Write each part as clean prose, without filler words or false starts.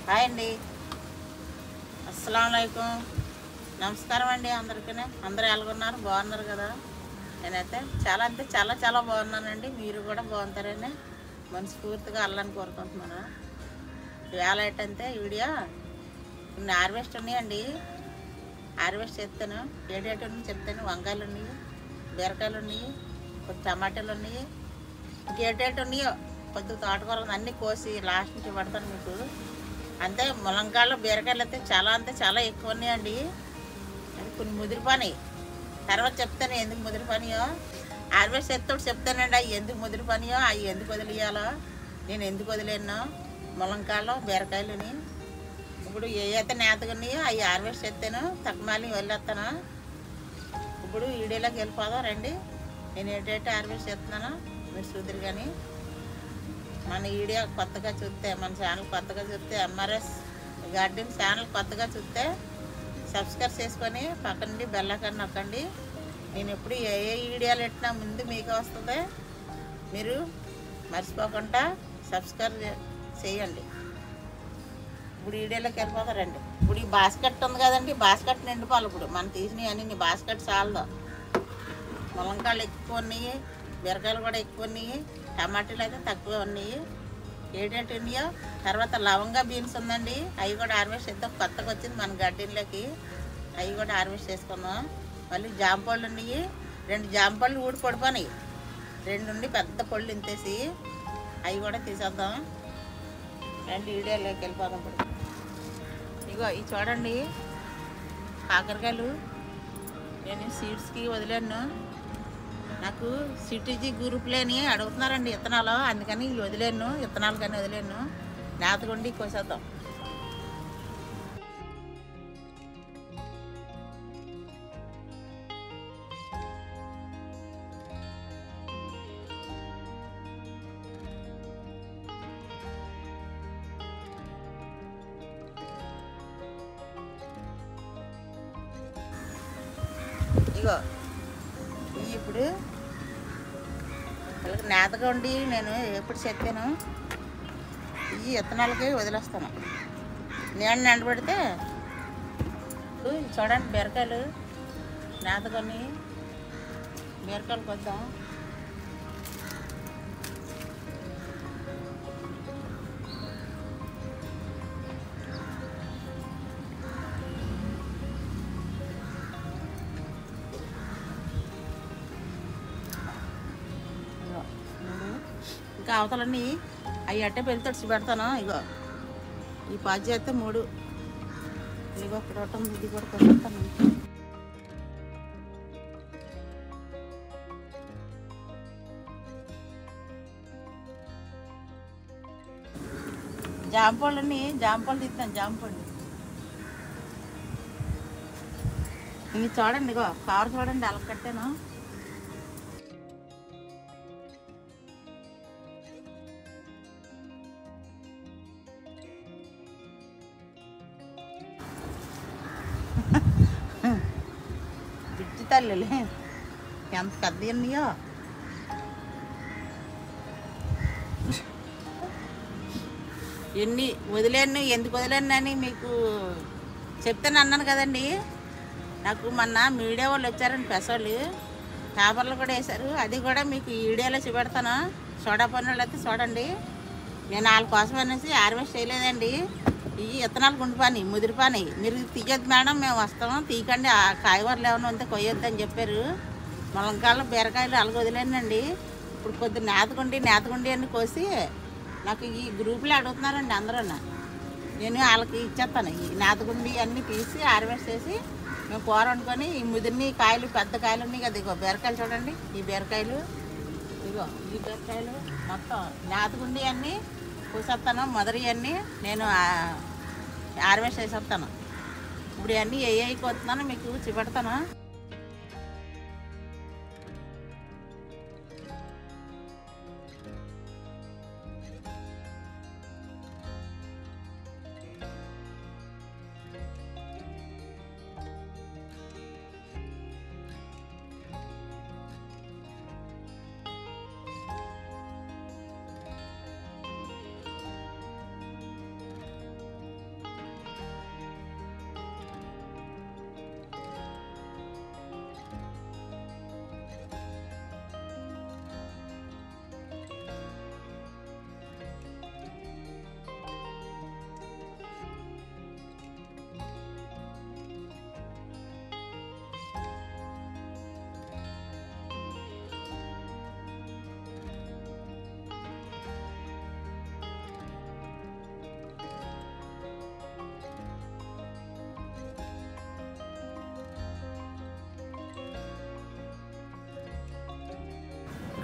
Hi అండి, అస్సలాముఅలైకుం. నమస్కారం అండి అందరికీ. అందరూ ఎలాగున్నారు? బాగున్నారు కదా? నేనైతే చాలా చాలా బాగున్నానండి. మీరు కూడా బాగుంటారని మనస్ఫూర్తిగా అల్లని కోరుకుంటున్నాను. ఇవాళ ఏంటంటే వీడియో కొన్ని హార్వెస్ట్ ఉన్నాయండి. హార్వెస్ట్ చేస్తాను. ఏడేటి ఉన్నాయి చెప్తాను. వంకాయలు ఉన్నాయి, బీరకాయలు ఉన్నాయి, కొన్ని టమాటాలు ఉన్నాయి, ఇంకేటేటి ఉన్నాయో కొద్దిగా తోటకూర అన్నీ కోసి లాస్ట్ నుంచి పడతాను మీకు. అంతే ములంకాయలు బీరకాయలు అయితే చాలా ఎక్కువ ఉన్నాయండి. అది కొన్ని ముదిరిపోయి తర్వాత చెప్తాను ఎందుకు ముదిరిపోయినాయో. హార్వెస్ట్ చేస్తాడు చెప్తానండి అవి ఎందుకు ముదిరిపోయినాయో, అవి ఎందుకు వదిలేయాలో, నేను ఎందుకు వదిలేను ములంకాయలు బీరకాయలని. ఇప్పుడు ఏ అయితే నేతగా ఉన్నాయో అవి హార్వెస్ట్ చేస్తాను, తక్కువమాలి వదిలేస్తాను. ఇప్పుడు వీడియోలోకి వెళ్ళిపోదాం రండి. నేను ఏంటంటే హార్వెస్ట్ చేస్తున్నాను మీరు చూద్దరు. కానీ మన వీడియో కొత్తగా చూస్తే, మన ఛానల్ కొత్తగా చూస్తే, ఎంఆర్ఎస్ గార్డెన్ ఛానల్ కొత్తగా చూస్తే సబ్స్క్రైబ్ చేసుకొని పక్క నుండి బెల్ ఐకాన్ నొక్కండి. నేను ఎప్పుడు ఏ వీడియోలు పెట్టినా ముందు మీకు వస్తుంది. మీరు మర్చిపోకుండా సబ్స్క్రైబ్ చేయండి. ఇప్పుడు వీడియోలోకి వెళ్ళిపోతారండి. ఇప్పుడు ఈ బాస్కెట్ ఉంది కదండి, బాస్కెట్ నిండిపోవాలి. ఇప్పుడు మనం తీసినవి అన్ని బాస్కెట్ చాలదు. ములంకాయలు ఎక్కువ ఉన్నాయి, బీరకాయలు కూడా ఎక్కువ ఉన్నాయి, టమాటాలు అయితే తక్కువ ఉన్నాయి. ఏటేటి ఉన్నాయో తర్వాత లవంగా బీన్స్ ఉందండి, అవి కూడా హార్వెస్ట్ చేద్దాం. కొత్తగా వచ్చింది మన గార్డెన్లోకి, అవి కూడా హార్వెస్ట్ చేసుకుందాం. మళ్ళీ జాంపళ్ళు ఉన్నాయి, 2 జాంపళ్ళు ఊడి పడిపోయినాయి, 2 ఉండి పెద్ద పళ్ళు ఇంతేసి అవి కూడా తీసేద్దాం. 2 వీడియోలోకి వెళ్ళిపోదాం. ఇప్పుడు ఇగో ఇవి చూడండి కాకరకాయలు. నేను సీడ్స్కి వదిలేను. నాకు సిటీజీ గ్రూప్లేని అడుగుతున్నారండి విత్తనాలు, అందుకని ఇవి వదిలేను. విత్తనాలు కానీ వదిలేను. నేతగుండి కోసేద్దాం. ఇగో ఇప్పుడు వాళ్ళకి నేతగా ఉండి నేను ఎప్పుడు చెప్పాను ఈ విత్తనాలకి వదిలేస్తాను. నేను ఎండబెడితే చూడండి బీరకాయలు నేతకొని బీరకాయలు కొద్దాం. ఇంకా అవతలన్నీ అవి అట్టే పెళ్తడిచి పెడతాను. ఇగో ఈ పాజీ అయితే 3, ఇదిగో ఇక్కడ ఒకటి ఉంది, ఇది కూడా కొడతాను. జాంపళ్ళని జాంపళ్ళు తీస్తాను. జాంపళ్ళు ఇవి చూడండి, ఇగో కవర్ చూడండి అలా కట్టాను. బిడ్జి తల్లిలే ఎంత పెద్ద ఉన్నాయో. ఎన్ని వదిలేను ఎందుకు వదిలేను అని మీకు చెప్తాను అన్నాను కదండి. నాకు మొన్న మీడియా వాళ్ళు వచ్చారండి, పెసోళ్ళు పేపర్లు కూడా వేశారు. అది కూడా మీకు ఈ వీడియోలో చూపెడతాను. చూడపోయిన వాళ్ళు అయితే చూడండి. నేను వాళ్ళ కోసం అనేసి హార్వెస్ట్ చేయలేదండి. ఈ విత్తనాలు గుండిపోయి ముదిరిపోయి. మీరు తీయొద్దు మేడం, మేము వస్తాము, తీయకండి, ఆ కాయగూరలు ఏమైనా ఉంటే కొయ్యొద్దు అని చెప్పారు. ములంకాయలు బీరకాయలు అలాగ వదిలేనండి. ఇప్పుడు కొద్ది నేతగుండి అన్ని కోసి నాకు ఈ గ్రూప్లో అడుగుతున్నారండి అందరూ. నేను వాళ్ళకి ఇచ్చేస్తాను. ఈ నేతగుండి అన్నీ తీసి హార్వెస్ట్ చేసి మేము కూర వండుకొని ఈ ముదిరిని కాయలు పెద్ద కాయలు ఉన్నాయి కదా, ఇగో బీరకాయలు చూడండి. ఈ బీరకాయలు ఇగో ఈ బీరకాయలు మొత్తం నేతగుండి అన్నీ కోసేస్తాను. మొదటి అన్నీ నేను హార్వెస్ట్ చేసేస్తాను. ఇప్పుడు ఇవన్నీ ఏ కోతున్నానో మీకు చూపెడతాను.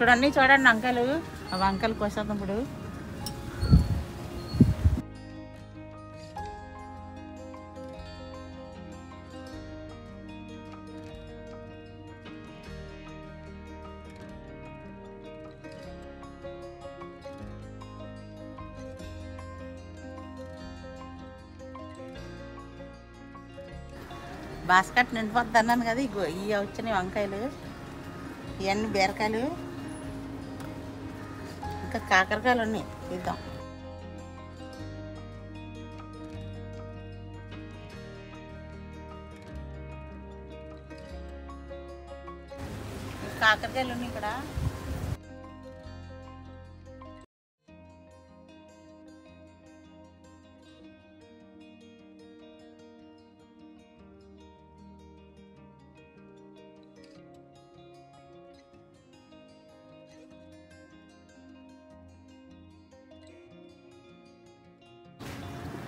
ఇక్కడ అన్నీ చూడండి వంకాయలు. ఆ వంకాయలు కోసేద్దాం ఇప్పుడు. బాస్కెట్ నిండిపోద్ది అన్నాను కదా. ఇగో ఇవి వచ్చినాయి వంకాయలు, ఇవన్నీ బీరకాయలు, ఇంకా కాకరకాయలు ఉన్నాయి. తీద్దాం. కాకరకాయలు ఉన్నాయి ఇక్కడ.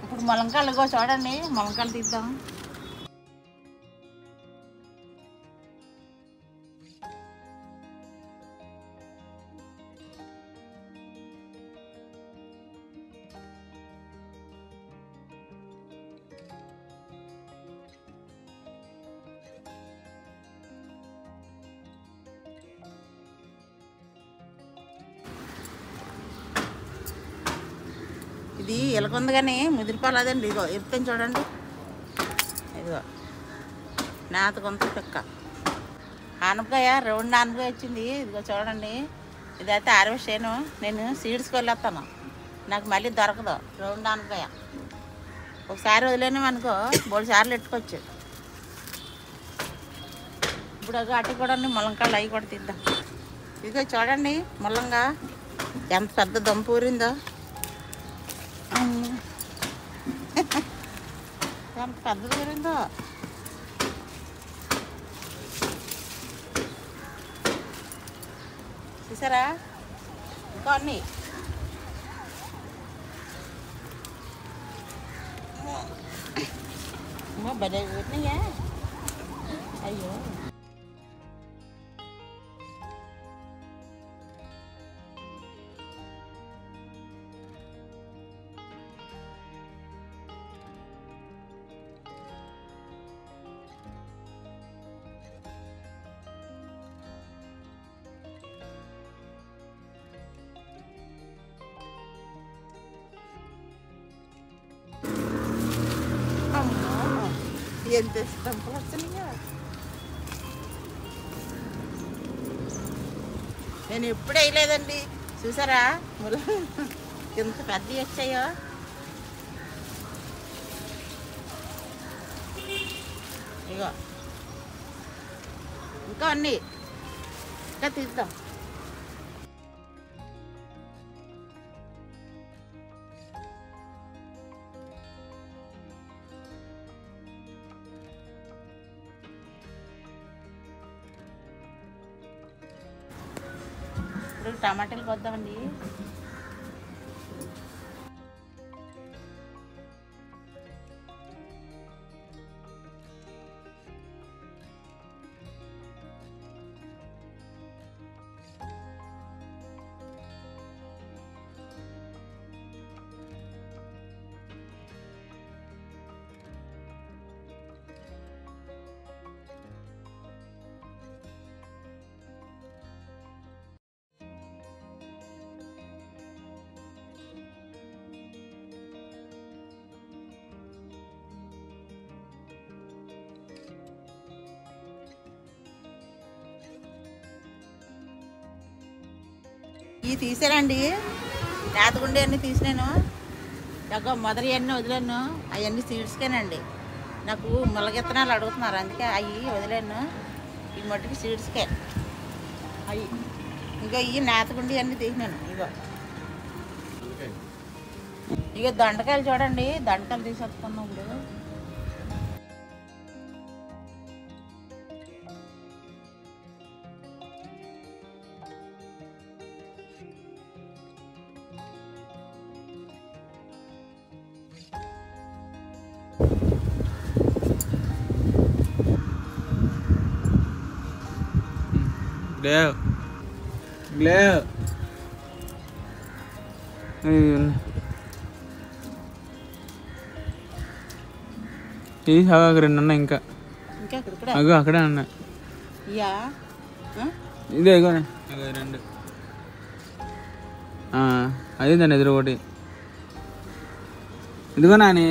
ఇప్పుడు ములంకాయలు ఇగో చూడండి, ములంకాయలు తీద్దాం. ఇది ఎలకొంది కానీ ముదిరిపోలేదండి. ఇదిగో ఎత్తాను చూడండి. ఇదిగో నేత కొంత పిక్క ఆనపకాయ, రౌండ్ ఆనపకాయ వచ్చింది. ఇదిగో చూడండి. ఇదైతే ఆరవేసాను. నేను సీడ్స్కి వెళ్ళొస్తాను, నాకు మళ్ళీ దొరకదు రౌండ్ ఆనపకాయ. ఒకసారి వదిలేను అనుకో 3 సార్లు ఎట్టుకోవచ్చు. ఇప్పుడు అటు కూడా ములంకాయలు అవి కూడా తీద్దాం. ఇదిగో చూడండి ముల్లంగా ఎంత పెద్ద దంపు ఊరిందో. ఎంత పెద్దది ఊరిందో. చూసారా? ఇంకా అన్నీ భలే ఊరినాయా. అయ్యో ఎంత స్తంపులు వస్తున్నాయా. నేను ఎప్పుడు వేయలేదండి. చూసారా ఎంత పెద్దవి వచ్చాయో. ఇగో ఇంకా అన్నీ ఇంకా తీద్దాం. ఇప్పుడు టమాటాలు కొద్దామండి. ఇవి తీసానండి. లేతగుండే అన్నీ తీసినాను. ఒక మొదటి అన్నీ వదిలేను. అవన్నీ సీడ్స్కేనండి. నాకు ములగెత్తనాలు అడుగుతున్నారు, అందుకే అవి వదిలేను. ఈ మట్టుకి సీడ్స్కే అవి. ఇంకా ఇవి నేతగుండి అన్నీ తీసినాను. ఇక దొండకాయలు చూడండి, దొండకాయలు తీసేసుకున్నాం ఇప్పుడు. లే రెండు ఉన్నాయి ఇంకా అగో అక్కడే ఉన్నా ఇదే ఇగోనే రెండు అదే దాన్ని ఎదురు ఒకటి ఇదిగో నాని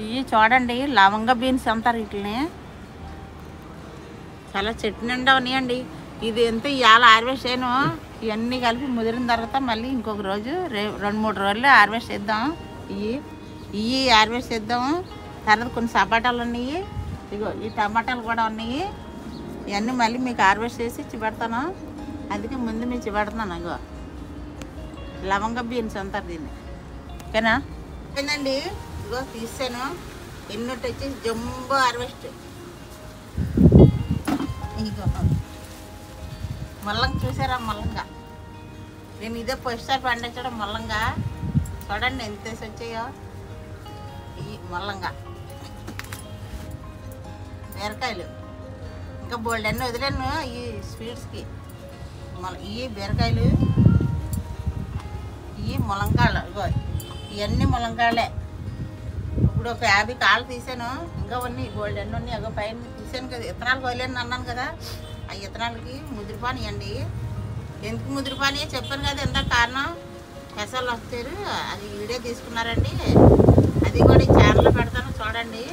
ఇవి చూడండి లవంగ బీన్స్ అంటారు వీటిని. చాలా చెట్టు నిండా ఉన్నాయండి. ఇది ఎంత ఇవాళ హార్వెస్ట్ చేయను, ఇవన్నీ కలిపి ముదిరిన తర్వాత మళ్ళీ ఇంకొక రోజు 2-3 రోజులు హార్వెస్ట్ చేద్దాం. ఇవి హార్వెస్ట్ చేద్దాము. తర్వాత కొన్ని సపాటాలు ఉన్నాయి, ఇగో ఈ టమాటాలు కూడా ఉన్నాయి. ఇవన్నీ మళ్ళీ మీకు హార్వెస్ట్ చేసి చిపెడతాను. అందుకే ముందు మీకు చిపెడతాను. ఇగో లవంగ బీన్స్ అంటారు దీన్ని. ఓకేనా? ఏంటండి ఇగో తీసాను. ఎన్నోటి వచ్చి జంబో హార్వెస్ట్. ఇగో మల్లంగా చూసారా? మల్లంగా నేను ఇదే ఫస్ట్ సారి పండించడం. మల్లంగా చూడండి ఎంత వేసి వచ్చాయో. ఈ మల్లంగా బీరకాయలు ఇంకా బోల్డ్ అన్నీ వదిలేను ఈ స్వీట్స్కి. ఈ బీరకాయలు, ఈ ములంకాయలు, ఇగో ఇవన్నీ ములంకాయలే. ఇప్పుడు ఒక 50 కాళ్ళు తీసాను. ఇంకా ఉన్నాయి బోల్డ్ అన్నీ ఉన్నాయి. అగో పైన తీసాను కదా, ఇత్తనాలు వదిలేను అన్నాను కదా. ఆ ఇత్తనాలకి ముదిరిపానియండి. ఎందుకు ముదిరిపాని చెప్పాను కదా ఇందాక కారణం. పెసలు వస్తారు, అది వీడియో తీసుకున్నారండి. అది కూడా ఈ ఛానల్లో పెడతాను చూడండి.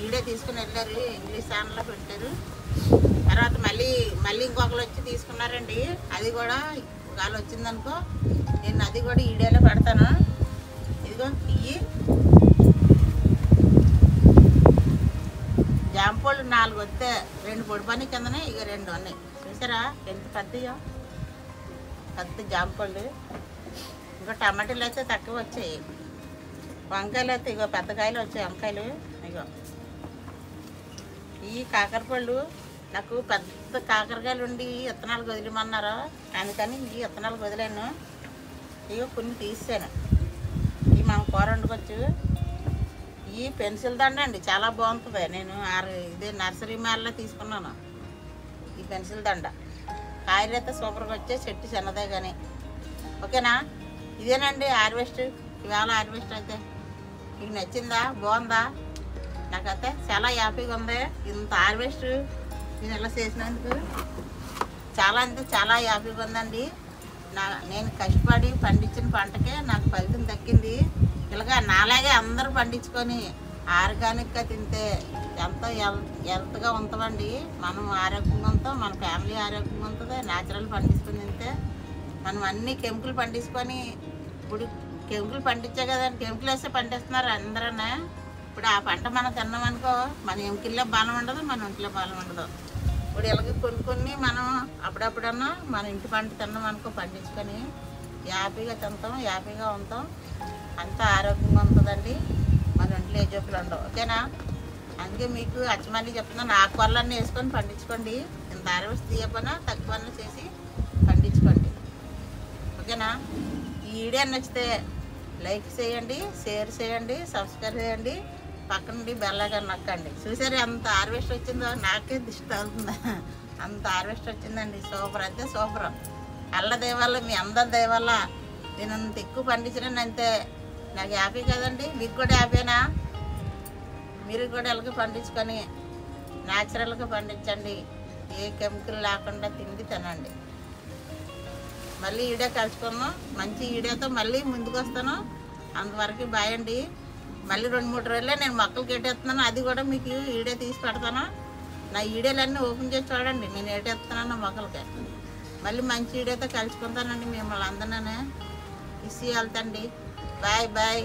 వీడియో తీసుకుని వెళ్ళారు, ఇంగ్లీష్ ఛానల్లో పెట్టారు. తర్వాత మళ్ళీ ఇంకొకరు వచ్చి తీసుకున్నారండి. అది కూడా వాళ్ళు వచ్చిందనుకో నేను అది కూడా వీడియోలో పెడతాను. ఇదిగో ఇవి జాంపళ్ళు 4 వస్తే 2 పొడి పని కిందనే ఇక 2 ఉన్నాయి. చూసారా ఎంత పెద్దయో, పెద్ద జాంపళ్ళు. ఇంకా టమాటాలు అయితే తక్కువ వచ్చాయి. వంకాయలు అయితే ఇగో పెద్ద కాయలు వచ్చాయి. వంకాయలు ఇగో. ఈ కాకరపళ్ళు నాకు పెద్ద కాకరకాయలు ఉండి విత్తనాలు వదిలేమన్నారు, అందుకని ఈ విత్తనాలు వదిలేను. ఇగో కొన్ని తీసాను. ఇవి మనం కూర వండుకోవచ్చు. ఈ పెన్సిల్ దండ అండి చాలా బాగుంటుంది. నేను ఇదే నర్సరీ మేళలో తీసుకున్నాను ఈ పెన్సిల్ దండ. కాయలు అయితే సూపర్గా వచ్చే, చెట్టు చిన్నదే కానీ. ఓకేనా? ఇదేనండి హార్వెస్ట్. ఇవాళ హార్వెస్ట్ అయితే మీకు నచ్చిందా? బాగుందా? నాకైతే చాలా హ్యాపీగా ఉంది. ఇంత హార్వెస్ట్ నేను ఇలా చేసినందుకు చాలా అంటే చాలా హ్యాపీగా ఉందండి. నేను కష్టపడి పండించిన పంటకే నాకు ఫలితం దక్కింది. ఇలాగా నాలాగే అందరూ పండించుకొని ఆర్గానిక్గా తింటే ఎంతో హెల్త్గా ఉంటామండి. మనం ఆరోగ్యంగా ఉంటాం, మన ఫ్యామిలీ ఆరోగ్యంగా ఉంటుంది. న్యాచురల్ పండించుకొని తింటే మనం అన్ని కెమికల్ పండించుకొని, ఇప్పుడు కెమికల్ పండించే కదండి, కెమికల్ వేస్తే పండిస్తున్నారు అందరూ. ఇప్పుడు ఆ పంట మనం తిన్నామనుకో మన ఎముకల్లో బలం ఉండదు, మన ఒంట్లో బలం ఉండదు. ఇప్పుడు ఇలాగ కొన్ని మనం అప్పుడప్పుడన్నా మన ఇంటి పంట తిన్నామనుకో పండించుకొని హ్యాపీగా తింటాం, హ్యాపీగా ఉంటాం, అంతా ఆరోగ్యంగా ఉంటుందండి. మన ఒంట్లో ఏ జబ్బులు ఉండవు. ఓకేనా? అందుకే మీకు అచ్చమల్లి చెప్తున్నాను, ఆకుకూరలన్నీ వేసుకొని పండించుకోండి. ఇంత హార్వెస్ట్ తీయకపోయినా తక్కువన్నా చేసి పండించుకోండి. ఓకేనా? ఈ వీడియో నచ్చితే లైక్ చేయండి, షేర్ చేయండి, సబ్స్క్రైబ్ చేయండి, పక్కన నుండి బెల్ ఐకాన్ నొక్కండి. చూసారు ఎంత హార్వెస్ట్ వచ్చిందో? నాకే దిష్టి అవుతుంది, అంత హార్వెస్ట్ వచ్చిందండి. సూపర్ అయితే సూపర్. అల్ల దేవాల మీ అందరి దేవాల నేను అంత ఎక్కువ పండించాను అంతే. నాకు హ్యాపీ కదండి. మీకు కూడా హ్యాపీనా? మీరు కూడా ఎలాగ పండించుకొని న్యాచురల్గా పండించండి. ఏ కెమికల్ లేకుండా తిండి తినండి. మళ్ళీ వీడియో కలుసుకున్నాం. మంచి వీడియోతో మళ్ళీ ముందుకు వస్తాను. అంతవరకు బాయ్ అండి. మళ్ళీ 2-3 రోజుల్లో నేను మొక్కలు కేటేస్తున్నాను. అది కూడా మీకు వీడియో తీసి పెడతాను. నా వీడియోలన్నీ ఓపెన్ చేసి చూడండి నేను ఏటేస్తున్నాను మొక్కలకి. మళ్ళీ మంచి వీడియోతో కలుసుకుంటానండి మిమ్మల్ని అందరినీ. ఇసి వెళ్తాండి. Bye bye.